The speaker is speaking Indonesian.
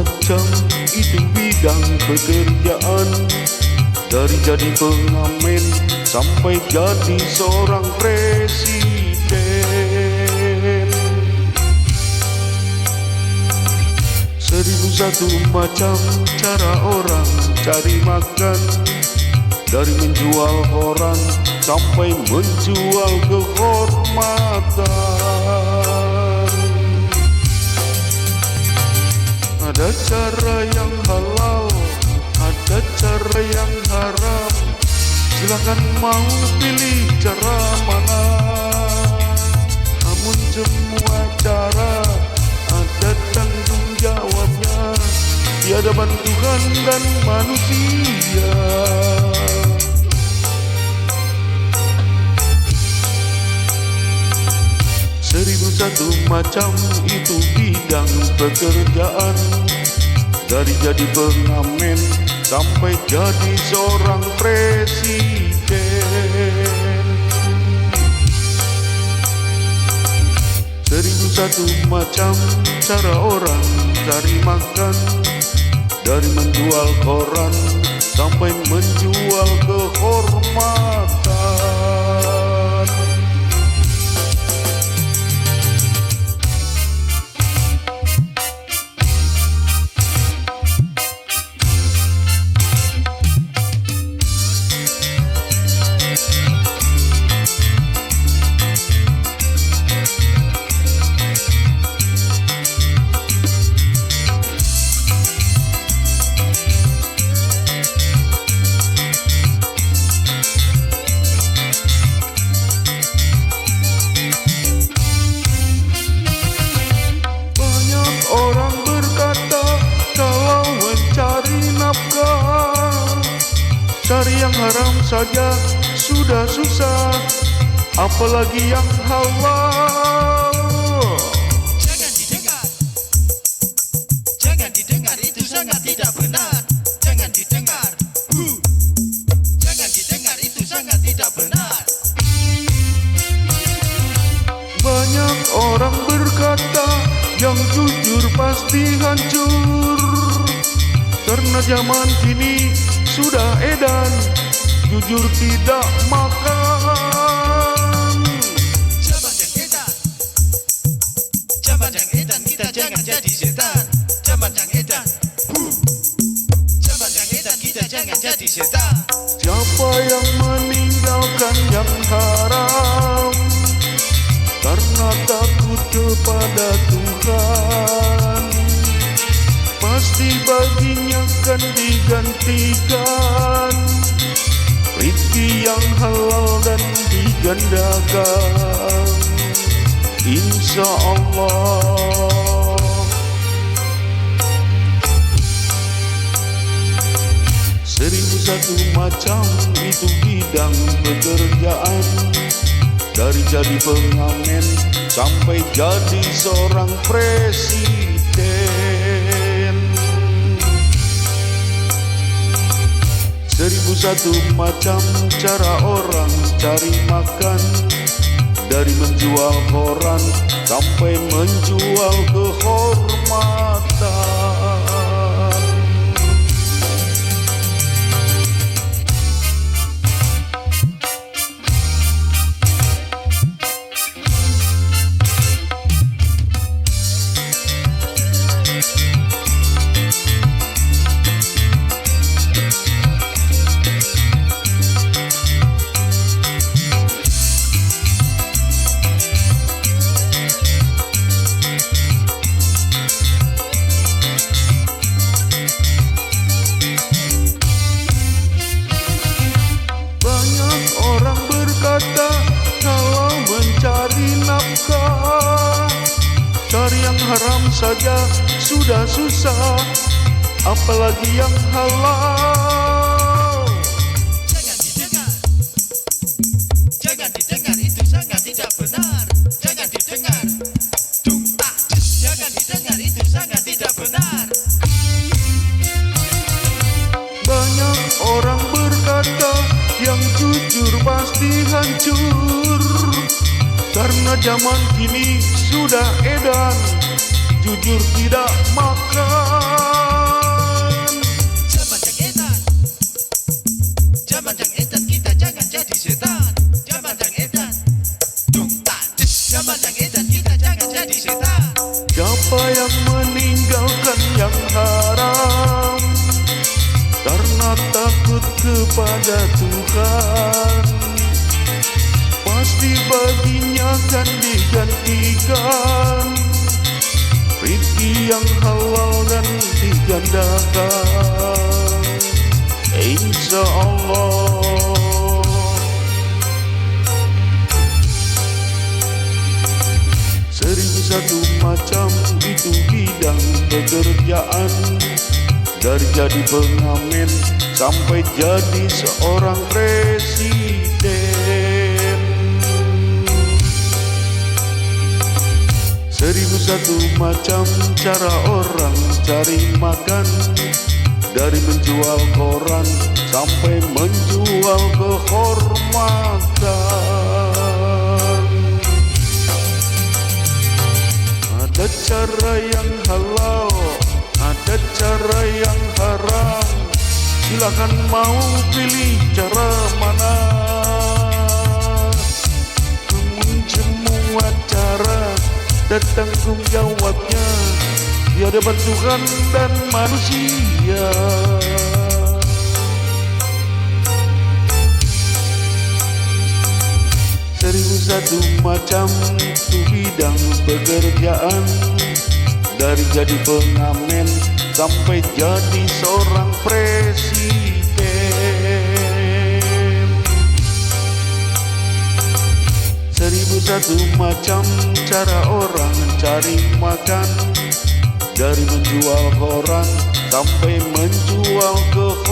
macam itu bidang pekerjaan. Dari jadi pengamen sampai jadi seorang presiden. 1001 macam cara orang cari makan. Dari menjual koran sampai menjual kehormatan. Ada cara yang halal, ada cara yang haram. Silakan mau pilih cara mana. Namun semua cara ada tanggung jawabnya di hadapan Tuhan dan manusia. 1001 macam itu bidang pekerjaan. Dari jadi pengamen sampai jadi seorang presiden. 1001 macam cara orang cari makan. Dari menjual koran sampai menjual kehormatan. Cari yang haram saja sudah susah, apalagi yang halal. Jangan didengar, jangan didengar, itu sangat tidak benar. Jangan didengar, jangan didengar, itu sangat tidak benar. Banyak orang berkata yang jujur pasti hancur. Karena zaman kini sudah edan, jujur tidak makan. Zaman yang edan, zaman yang edan, kita jangan jadi setan. Zaman yang edan, zaman yang edan, kita jangan jadi setan. Siapa yang meninggalkan yang haram karena takut kepada Tuhan, pasti baginya akan digantikan rezeki yang halal dan digandakan, insya Allah. Satu macam itu bidang pekerjaan. Dari jadi pengamen sampai jadi seorang presiden. 1001 macam cara orang cari makan. Dari menjual koran sampai menjual kehormatan. Kalau mencari nafkah, cari yang haram saja sudah susah, apalagi yang halal. Jangan didengar, jangan didengar, itu sangat tidak benar. Jangan didengar, jangan didengar, itu sangat tidak benar. Banyak orang berkata yang jujur pasti hancur. Karena zaman kini sudah edan, jujur tidak makan. takut kepada Tuhan, pasti baginya akan digantikan rezeki yang halal dan digandakan, insya Allah. Seribu satu macam itu bidang pekerjaan, dari jadi pengamen sampai jadi seorang presiden. Seribu satu macam cara orang cari makan, dari menjual koran sampai menjual kehormatan. Ada cara yang halal, ada cara yang haram, silakan mau pilih cara mana. Namun semua cara dan tanggung jawabnya di hadapan Tuhan dan manusia. Seribu satu macam itu bidang pekerjaan, dari jadi pengamen sampai jadi seorang presiden. Seribu satu macam cara orang cari makan, dari menjual koran sampai menjual kehormatan.